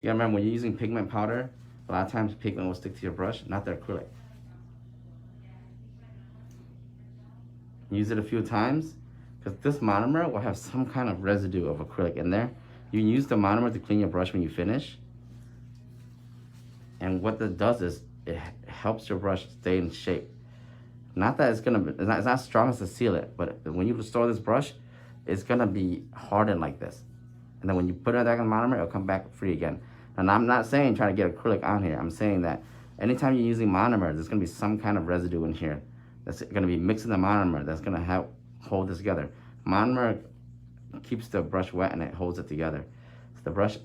You gotta remember when you're using pigment powder, a lot of times pigment will stick to your brush, not the acrylic. Use it a few times, because this monomer will have some kind of residue of acrylic in there. You can use the monomer to clean your brush when you finish. And what that does is it helps your brush stay in shape. Not that it's not strong as to seal it, but when you restore this brush, it's gonna be hardened like this. And then when you put it back in the monomer, it'll come back free again. And I'm not saying try to get acrylic on here. I'm saying that anytime you're using monomer, there's gonna be some kind of residue in here that's gonna be mixing the monomer that's gonna help hold this together. Monomer keeps the brush wet and it holds it together. So the brush,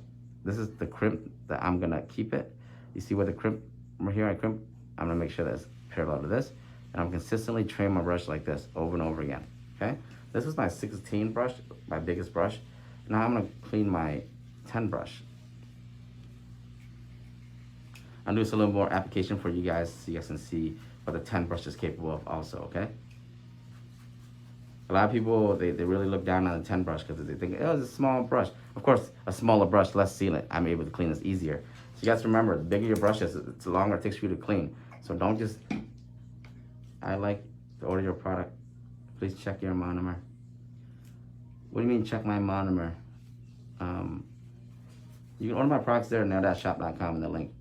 this is the crimp that I'm gonna keep it. You see where the crimp, right here I crimp? I'm gonna make sure that's parallel to this. And I'm consistently train my brush like this over and over again, okay? This is my 16 brush, my biggest brush. Now I'm gonna clean my 10 brush. I'll do a little more application for you guys so you guys can see what the 10 brush is capable of also, okay? A lot of people, they really look down on the 10 brush because they think, oh, it's a small brush. Of course, a smaller brush, less sealant. I'm able to clean this easier. So you guys remember, the bigger your brush is, the longer it takes for you to clean. So don't just, I like to order your product. Please check your monomer. What do you mean check my monomer? You can order my products there at nail-shop.com in the link.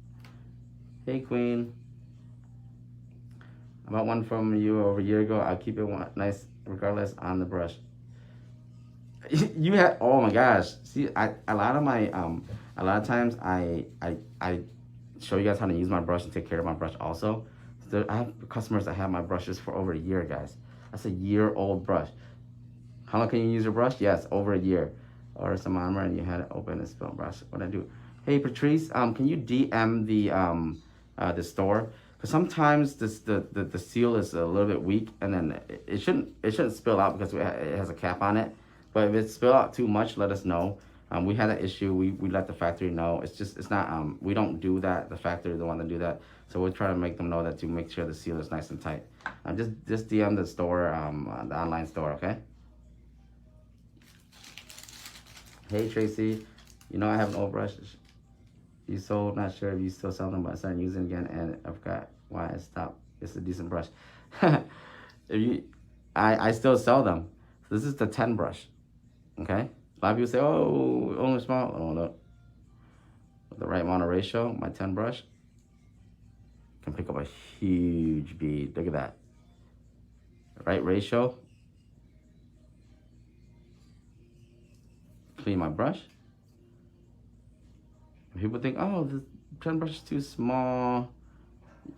Hey Queen. I bought one from you over a year ago. I'll keep it nice regardless on the brush. You had, oh my gosh. See, a lot of times I show you guys how to use my brush and take care of my brush also. So I have customers that have my brushes for over a year, guys. That's a year-old brush. How long can you use your brush? Yes, over a year. Or some monomer and you had it open and spill brush. What'd I do? Hey Patrice, can you DM the store? Because sometimes the seal is a little bit weak, and then it shouldn't spill out because it has a cap on it. But if it spill out too much, let us know. We had that issue. We let the factory know. It's not we don't do that. The factory is the one that do that. So we'll try to make them know that to make sure the seal is nice and tight. Just DM the store, the online store, okay? Hey Tracy, you know I have an old brush you sold, not sure if you still sell them, but I started using it again and I forgot why I stopped. It's a decent brush. I still sell them. So this is the 10 brush, okay? A lot of people say, oh, only small. Oh no. With the right amount of ratio, my 10 brush can pick up a huge bead. Look at that. Right ratio. Clean my brush. People think, oh, the 10 brush is too small.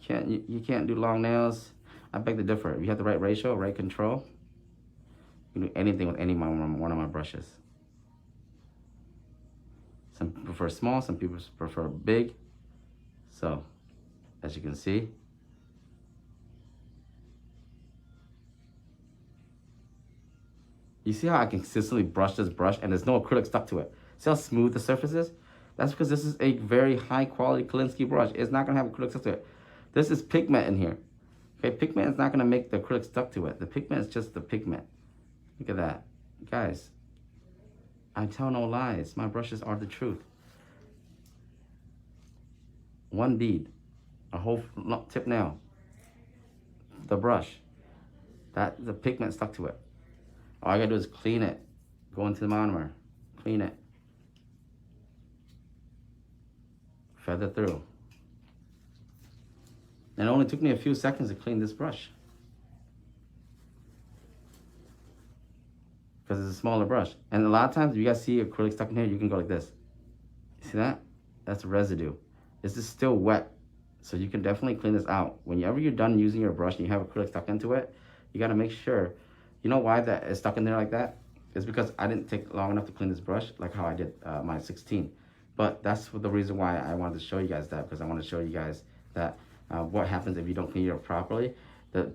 You can't do long nails. I beg to differ. If you have the right ratio, right control, you can do anything with one of my brushes. Some prefer small, some people prefer big. So, as you can see, you see how I can consistently brush this brush and there's no acrylic stuck to it? See how smooth the surface is? That's because this is a very high quality Kolinsky brush. It's not gonna have acrylic stuck to it. This is pigment in here. Okay, pigment is not gonna make the acrylic stuck to it. The pigment is just the pigment. Look at that. Guys, I tell no lies. My brushes are the truth. One bead, a whole tip nail, the brush, the pigment stuck to it. All I gotta do is clean it, go into the monomer, clean it, feather through. And it only took me a few seconds to clean this brush. Because it's a smaller brush. And a lot of times, if you guys see acrylic stuck in here, you can go like this. See that? That's residue. This is still wet. So you can definitely clean this out. Whenever you're done using your brush and you have acrylic stuck into it, you gotta make sure. You know why that is stuck in there like that? It's because I didn't take long enough to clean this brush, like how I did my 16. But that's the reason why I wanted to show you guys that, because I want to show you guys that what happens if you don't clean it properly. The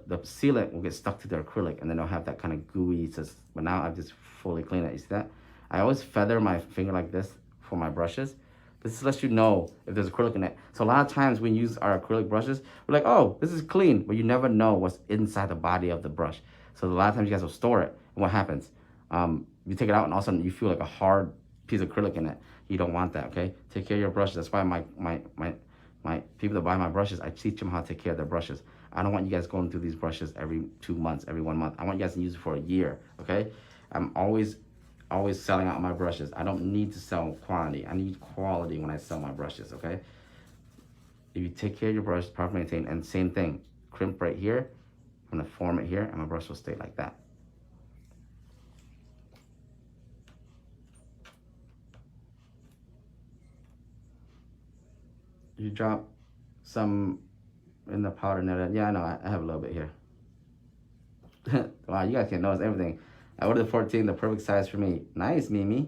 sealant will get stuck to the acrylic and then it'll have that kind of gooey, but now I've just fully cleaned it. You see that? I always feather my finger like this for my brushes. This lets you know if there's acrylic in it. So a lot of times when we use our acrylic brushes, we're like, oh, this is clean, but you never know what's inside the body of the brush. So a lot of times you guys will store it, and what happens? You take it out and all of a sudden you feel like a hard piece of acrylic in it. You don't want that, okay? Take care of your brushes. That's why my people that buy my brushes, I teach them how to take care of their brushes. I don't want you guys going through these brushes every 2 months, every 1 month. I want you guys to use it for a year, okay? I'm always selling out my brushes. I don't need to sell quantity. I need quality when I sell my brushes, okay? If you take care of your brush, properly maintained, and same thing, crimp right here, I'm gonna form it here, and my brush will stay like that. You drop some in the powder net. Yeah, I know, I have a little bit here. Wow, you guys can notice everything. I ordered the 14, the perfect size for me. Nice, Mimi.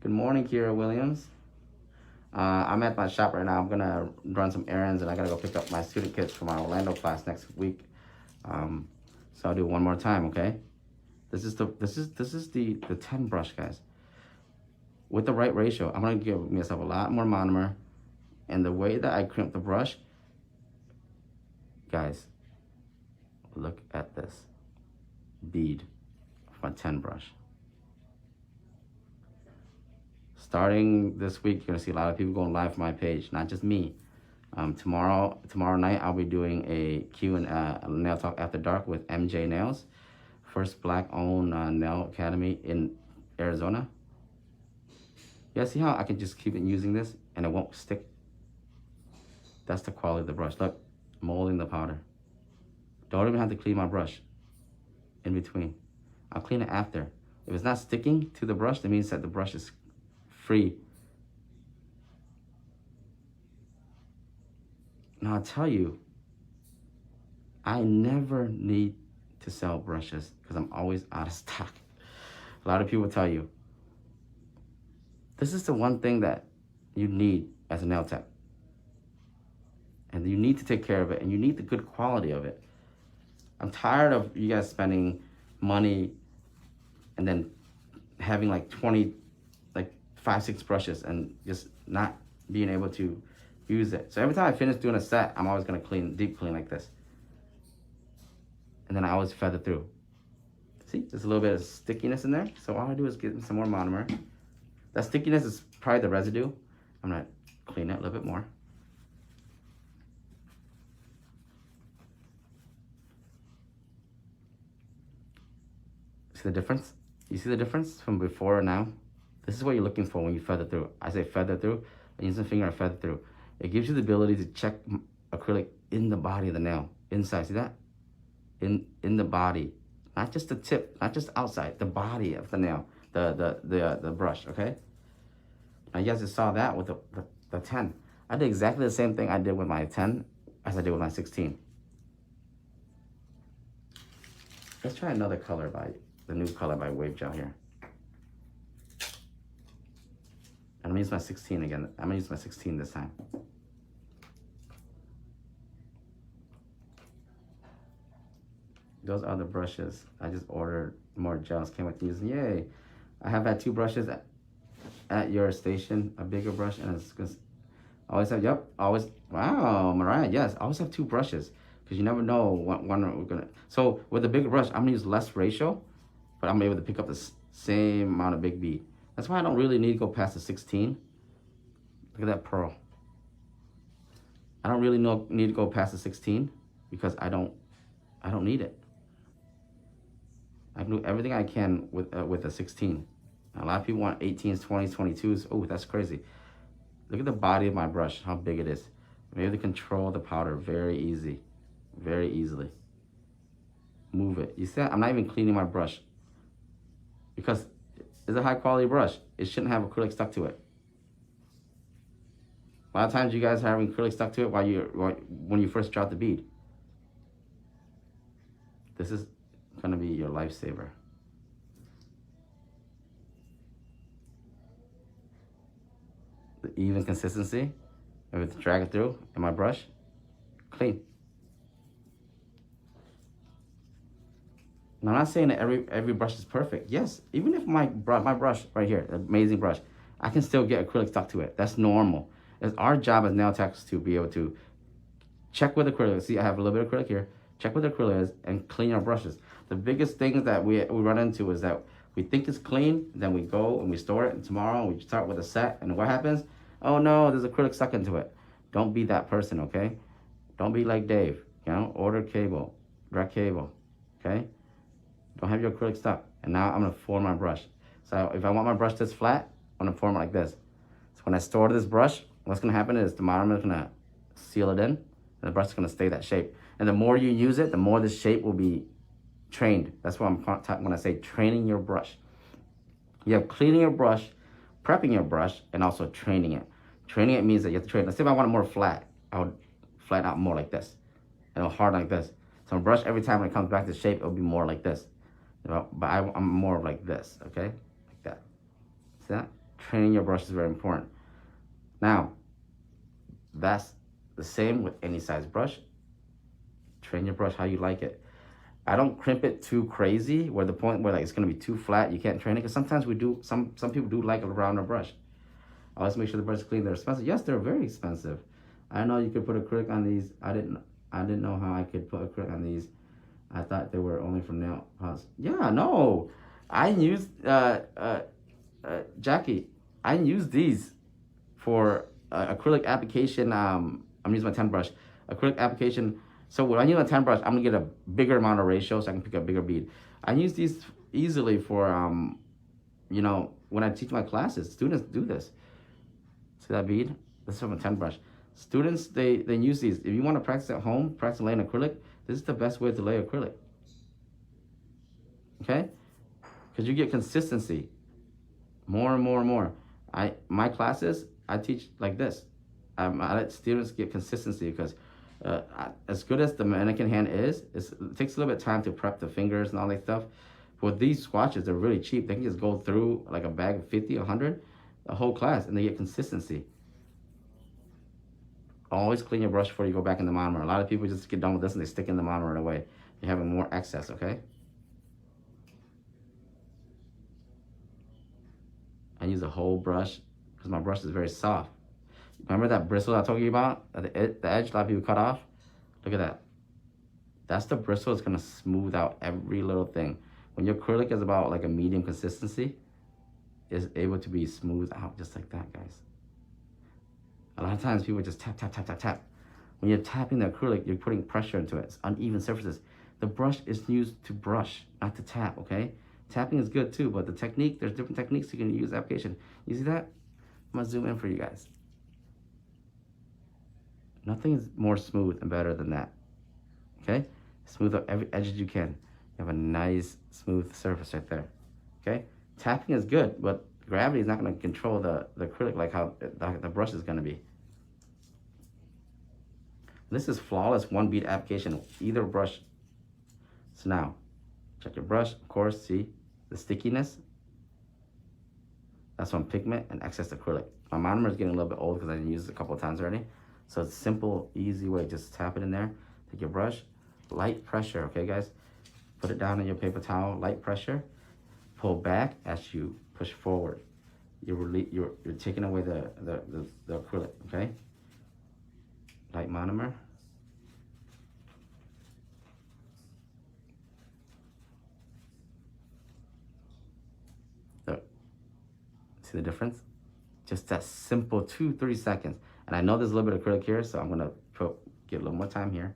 Good morning, Kira Williams. I'm at my shop right now. I'm gonna run some errands, and I gotta go pick up my student kits for my Orlando class next week. So I'll do it one more time, okay? This is the 10 brush, guys. With the right ratio, I'm gonna give myself a lot more monomer, and the way that I crimp the brush, guys, look at this bead of my 10 brush. Starting this week, you're gonna see a lot of people going live from my page, not just me. Tomorrow night, I'll be doing a nail talk after dark with MJ Nails, first black-owned nail academy in Arizona. Yeah, see how I can just keep using this and it won't stick? That's the quality of the brush. Look, molding the powder. Don't even have to clean my brush in between. I'll clean it after. If it's not sticking to the brush, that means that the brush is free. Now I'll tell you, I never need to sell brushes because I'm always out of stock. A lot of people tell you, this is the one thing that you need as a nail tech. And you need to take care of it, and you need the good quality of it. I'm tired of you guys spending money and then having like 20, like 5, 6 brushes and just not being able to use it. So every time I finish doing a set, I'm always gonna deep clean like this. And then I always feather through. See, there's a little bit of stickiness in there. So all I do is get some more monomer. That stickiness is probably the residue. I'm gonna clean it a little bit more. See the difference? You see the difference from before and now? This is what you're looking for when you feather through. I say feather through, I use the finger and feather through. It gives you the ability to check acrylic in the body of the nail. Inside, see that? In the body. Not just the tip, not just outside, the body of the nail, the brush, okay? Now you guys just saw that with the 10. I did exactly the same thing I did with my 10 as I did with my 16. Let's try another color the new color by Wave Gel here. I'm gonna use my 16 again. I'm gonna use my 16 this time. Those are the brushes. I just ordered more gels, came with these, yay. I have had 2 brushes at your station, a bigger brush, and it's gonna always have, yep, always, wow, Mariah, yes, always have 2 brushes, because you never know when we're gonna, so with the bigger brush, I'm gonna use less ratio, but I'm able to pick up the same amount of big bead. That's why I don't really need to go past the 16. Look at that pearl. I don't really need to go past the 16 because I don't need it. I can do everything I can with a 16. A lot of people want 18s, 20s, 22s. Oh, that's crazy. Look at the body of my brush, how big it is. I'm able to control the powder very easily. Move it. You see that? I'm not even cleaning my brush because it's a high quality brush. It shouldn't have acrylic stuck to it. A lot of times you guys are having acrylic stuck to it when you first drop the bead. This is gonna be your lifesaver. The even consistency, and with drag it through in my brush, clean. Now, I'm not saying that every brush is perfect. Yes, even if my brush right here, amazing brush, I can still get acrylic stuck to it. That's normal. It's our job as nail techs to be able to check with acrylic. See, I have a little bit of acrylic here. Check what the acrylic is and clean our brushes. The biggest thing that we run into is that We think it's clean, then we go and we store it, and tomorrow we start with a set, and what happens? Oh no, there's acrylic stuck into it. Don't be that person, okay? Don't be like Dave. Order cable, direct cable, okay? Don't have your acrylic stuck. And now I'm gonna form my brush. So if I want my brush this flat, I'm gonna form it like this. So when I store this brush, what's gonna happen is the monomer is gonna seal it in, and the brush is gonna stay that shape. And the more you use it, the more the shape will be trained. That's what I'm talking when I say training your brush. You have cleaning your brush, prepping your brush, and also training it. Training it means that you have to train. Let's say if I want it more flat, I would flatten out more like this, and it'll hard like this. So my brush, every time when it comes back to shape, it'll be more like this. But I'm more like this, okay? Like that. See that? Training your brush is very important. Now, that's the same with any size brush. Train your brush how you like it. I don't crimp it too crazy, where the point where like it's gonna be too flat, you can't train it. Because sometimes we do, some people do like a rounder brush. I always make sure the brush is clean. They're expensive. Yes, they're very expensive. I know you could put acrylic on these. I didn't know how I could put acrylic on these. I thought they were only for nail polish. Yeah, no. I used Jackie. I use these for acrylic application. I'm using my 10 brush. Acrylic application. So when I use my 10 brush, I'm gonna get a bigger amount of ratio so I can pick up a bigger bead. I use these easily for when I teach my classes. Students do this. See that bead? This is from a 10 brush. Students, they use these. If you want to practice at home, practice laying acrylic, this is the best way to lay acrylic. Okay? Because you get consistency. More and more and more. My classes, I teach like this. I let students get consistency because as good as the mannequin hand is, it takes a little bit of time to prep the fingers and all that stuff. But these swatches, they're really cheap. They can just go through like a bag of 50, 100, a whole class, and they get consistency. Always clean your brush before you go back in the monomer. A lot of people just get done with this and they stick in the monomer right away. You're having more excess, okay? I use a whole brush because my brush is very soft. Remember that bristle I told you about? At the edge, a lot of people cut off? Look at that. That's the bristle that's gonna smooth out every little thing. When your acrylic is about like a medium consistency, it's able to be smoothed out just like that, guys. A lot of times people just tap, tap, tap, tap, tap. When you're tapping the acrylic, you're putting pressure into it. It's uneven surfaces. The brush is used to brush, not to tap, okay? Tapping is good too, but the technique, there's different techniques you can use application. You see that? I'm gonna zoom in for you guys. Nothing is more smooth and better than that, okay? Smooth up every edge you can. You have a nice, smooth surface right there, okay? Tapping is good, but gravity is not gonna control the acrylic like how the brush is gonna be. This is flawless one bead application, either brush. So now, check your brush, of course, see the stickiness? That's from pigment and excess acrylic. My monomer is getting a little bit old because I didn't use it a couple of times already. So it's a simple, easy way, just tap it in there, take your brush, light pressure, okay guys? Put it down on your paper towel, light pressure, pull back as you push forward. You're taking away the acrylic, okay? Light monomer. Look, see the difference? Just that simple 2-3 seconds. And I know there's a little bit of acrylic here, so I'm gonna get a little more time here.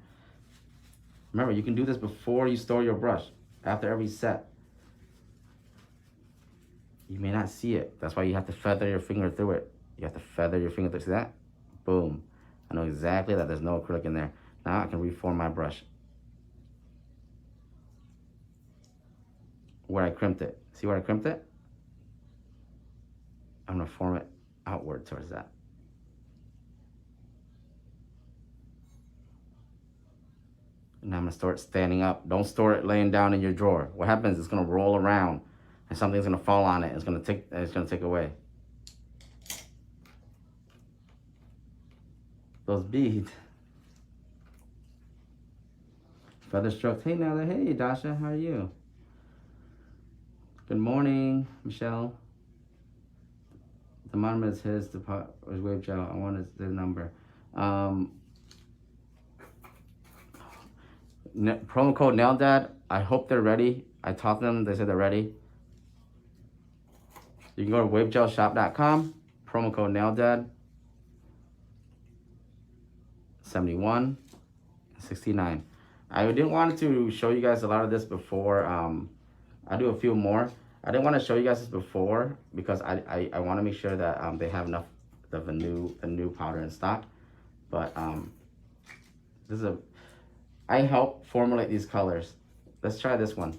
Remember, you can do this before you store your brush, after every set. You may not see it. That's why you have to feather your finger through it. You have to feather your finger through. See that? Boom. I know exactly that there's no acrylic in there. Now I can reform my brush. Where I crimped it. See where I crimped it? I'm gonna form it outward towards that. And I'm gonna store it standing up. Don't store it laying down in your drawer. What happens? It's gonna roll around, and something's gonna fall on it. It's gonna take away those beads. Feather strokes. Hey Nella. Hey Dasha. How are you? Good morning, Michelle. The monomer is his. The pot was wave gel. I wanted the number. Promo code NailDad. I hope they're ready. I talked to them. They said they're ready. You can go to wavegel.shop.com, promo code NailDad, 71, 69. I didn't want to show you guys a lot of this before. I'll do a few more. I didn't want to show you guys this before because I want to make sure that they have enough of a new powder in stock. But I help formulate these colors. Let's try this one,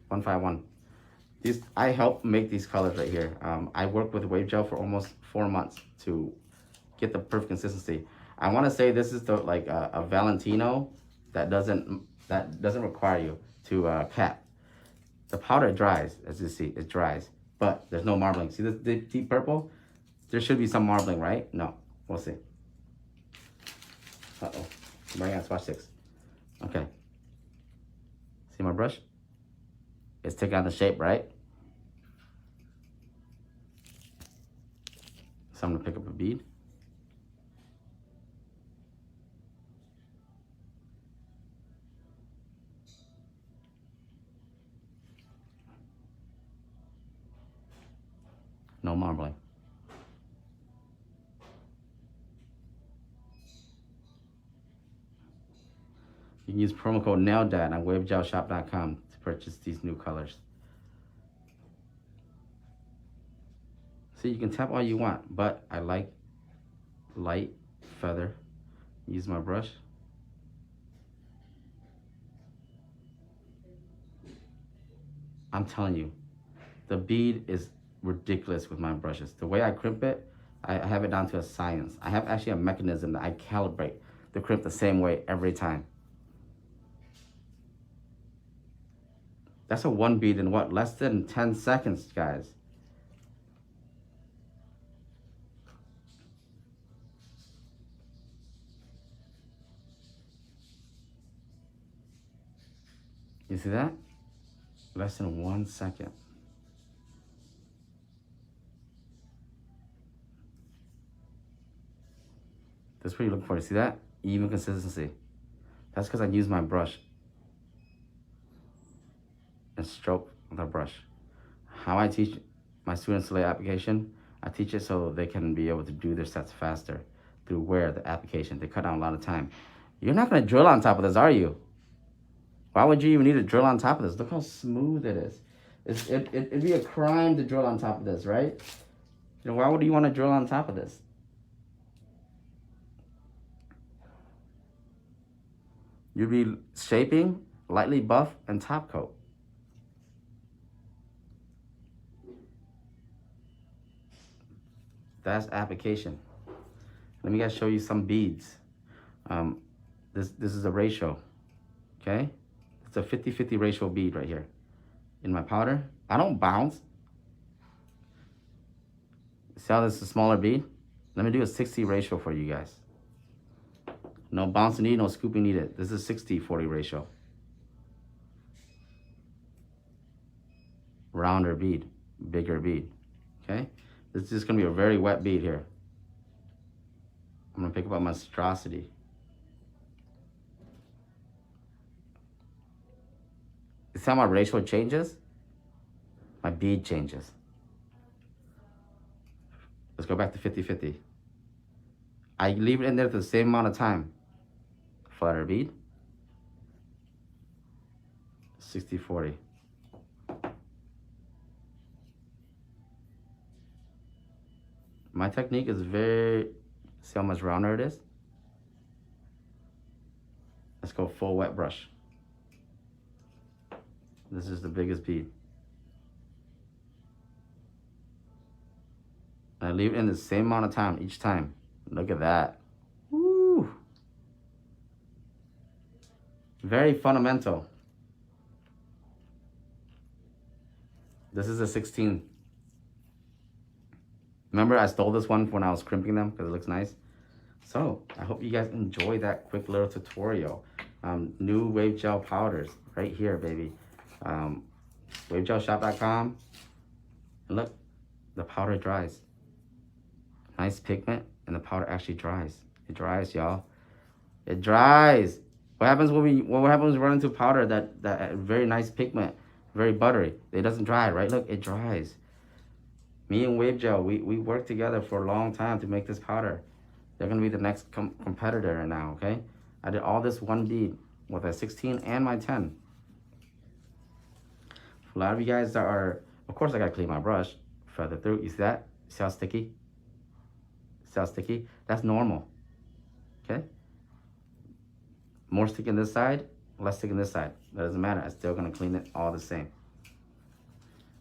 151. I help make these colors right here. I worked with wave gel for almost 4 months to get the perfect consistency. I want to say this is the like a Valentino that doesn't require you to cap. The powder dries, as you see, it dries, but there's no marbling. See this deep purple? There should be some marbling, right? No, we'll see. Uh-oh, I'm running out of swatch 6. Okay. See my brush? It's taking on the shape, right? So I'm gonna pick up a bead. No marbling. You can use promo code NailDad on wavegelshop.com to purchase these new colors. See, you can tap all you want, but I like light feather. Use my brush. I'm telling you, the bead is ridiculous with my brushes. The way I crimp it, I have it down to a science. I have actually a mechanism that I calibrate the crimp the same way every time. That's a one bead in what? Less than 10 seconds, guys. You see that? Less than 1 second. That's what you look for. You see that? Even consistency. That's because I use my brush and stroke with a brush. How I teach my students to lay application, I teach it so they can be able to do their sets faster through where the application. They cut down a lot of time. You're not going to drill on top of this, are you? Why would you even need to drill on top of this? Look how smooth it is. It'd be a crime to drill on top of this, right? You know, why would you want to drill on top of this? You'd be shaping, lightly buff, and top coat. That's application. Let me guys show you some beads. This is a ratio, okay? It's a 50-50 ratio bead right here. In my powder, I don't bounce. See how this is a smaller bead? Let me do a 60 ratio for you guys. No bouncing needed, no scooping needed. This is 60-40 ratio. Rounder bead, bigger bead, okay? This is just gonna be a very wet bead here. I'm gonna pick up my monstrosity. You see how my ratio changes? My bead changes. Let's go back to 50-50. I leave it in there for the same amount of time. Flatter bead. 60-40. My technique is very, see how much rounder it is? Let's go full wet brush. This is the biggest bead. I leave it in the same amount of time each time. Look at that. Woo! Very fundamental. This is a 16. Remember, I stole this one when I was crimping them because it looks nice. So I hope you guys enjoy that quick little tutorial. New wave gel powders right here, baby. Wavegelshop.com. And look, the powder dries. Nice pigment, and the powder actually dries. It dries, y'all. It dries. What happens when we run into powder that very nice pigment, very buttery? It doesn't dry, right? Look, it dries. Me and Wave Gel, we worked together for a long time to make this powder. They're gonna be the next competitor now, okay? I did all this one bead with a 16 and my 10. A lot of you guys that are, of course I gotta clean my brush, feather through. You see that? See how sticky? See how sticky? That's normal, okay? More stick in this side, less stick in this side. That doesn't matter. I'm still gonna clean it all the same.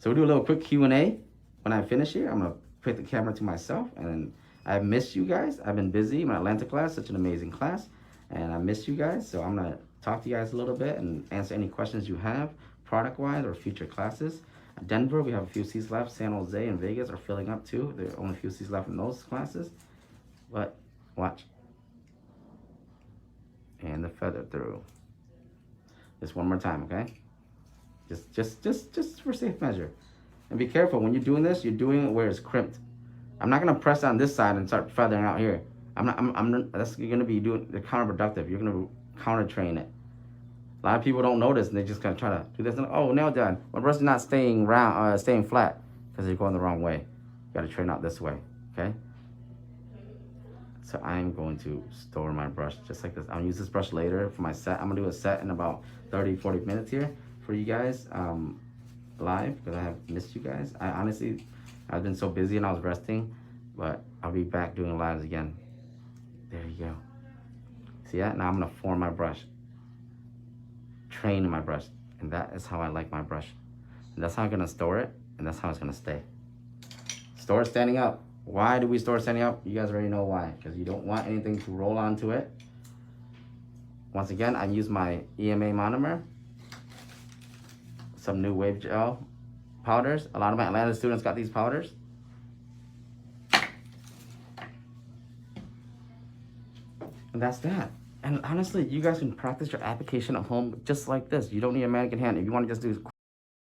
So we'll do a little quick Q&A. When I finish here, I'm gonna put the camera to myself, and I've missed you guys. I've been busy. My Atlanta class, such an amazing class, and I missed you guys. So I'm gonna talk to you guys a little bit and answer any questions you have, product-wise or future classes. Denver, we have a few seats left. San Jose and Vegas are filling up too. There are only a few seats left in those classes. But watch. And the feather through. Just one more time, okay? Just for safe measure. And be careful, when you're doing this, you're doing it where it's crimped. I'm not gonna press on this side and start feathering out here. That's, you're gonna be doing the counterproductive. You're gonna counter train it. A lot of people don't notice and they just gonna try to do this and, oh, nail done. My brush is not staying round, staying flat because you're going the wrong way. You gotta train out this way, okay? So I'm going to store my brush just like this. I'll use this brush later for my set. I'm gonna do a set in about 30, 40 minutes here for you guys live because I have missed you guys. I honestly, I've been so busy and I was resting, but I'll be back doing lives again. There you go. See that? Now I'm gonna form my brush. Train my brush. And that is how I like my brush. And that's how I'm gonna store it, and that's how it's gonna stay. Store it standing up. Why do we store it standing up? You guys already know why. Because you don't want anything to roll onto it. Once again, I use my EMA monomer. Some new Wave Gel powders. A lot of my Atlanta students got these powders. And that's that. And honestly, you guys can practice your application at home just like this. You don't need a mannequin hand. If you want to just do